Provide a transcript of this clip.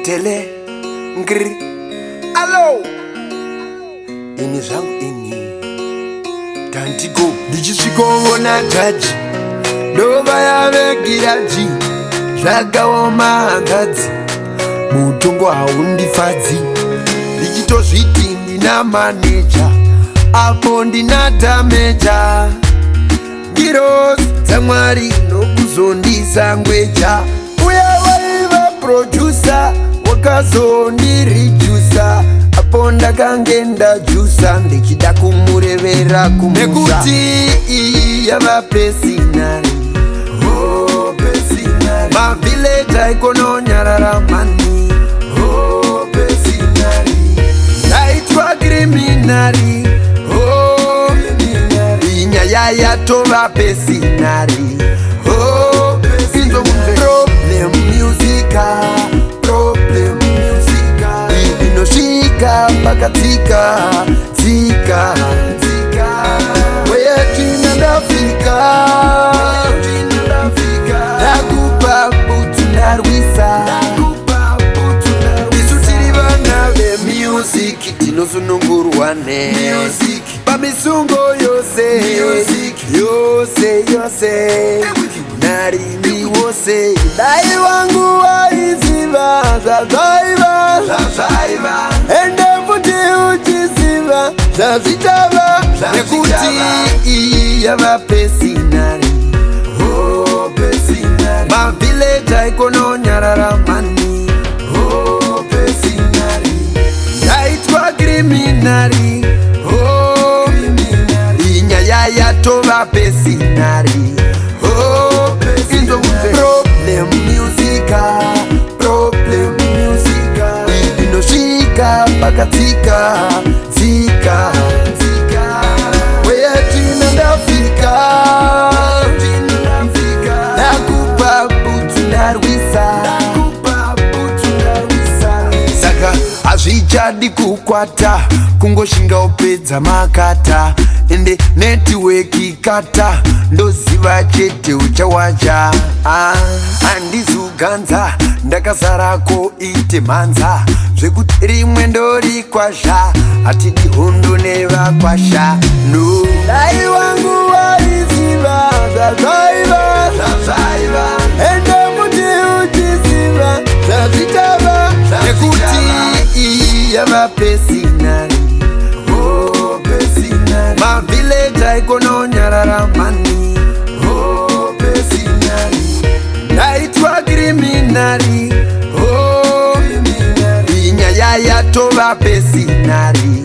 tele ngri alo ini zvangu ini tantigo ndichisvikoona taji ndova yavegiraji zvakaoma hangadzi mutongo haundifadzi ndichitozviti ndina maneja apo ndina dameja ngirozi dzamwari nokuzondisangweja uya waiva produsa wakazondirijusa apo ndakange ndajusa ndichida kumurevera kumusa nekuti iyi yava pesinari mavhileja ikononyarara mani ndaitwa kriminari inyaya yatova pesinari problem musica inosvika pakatsika tsika weyatina ndafika ndakupa butu ndarwisa isu tiri vana vemusic tinosunungurwane pamisungo yose narimi wose dai wangu waiziva zvazvaiva ende futi uchiziva zvazvichava nekuti iyi yava pesinari mavhileja ikononyarara mani ndaitwa kriminari inyaya yatova pesinari problem musica inosvika pakatsika tsika weyatina ndafika ndakupa butu ndarwisa saka hazvichadi kukwata kungoshinga upedza makata ende netiweki kata ndoziva chete uchawacha handizuganza ndakazarako ite mhanza zvekuti rimwe ndorikwazha hatidi hondo nevakwasha no dai wangu waiziva zvazvaiva ende muti uchiziva zvazvichava nekuti iyi yava pesinari mavhileja ikononyarara mani ndaitwa kriminari inyaya yatova pesinari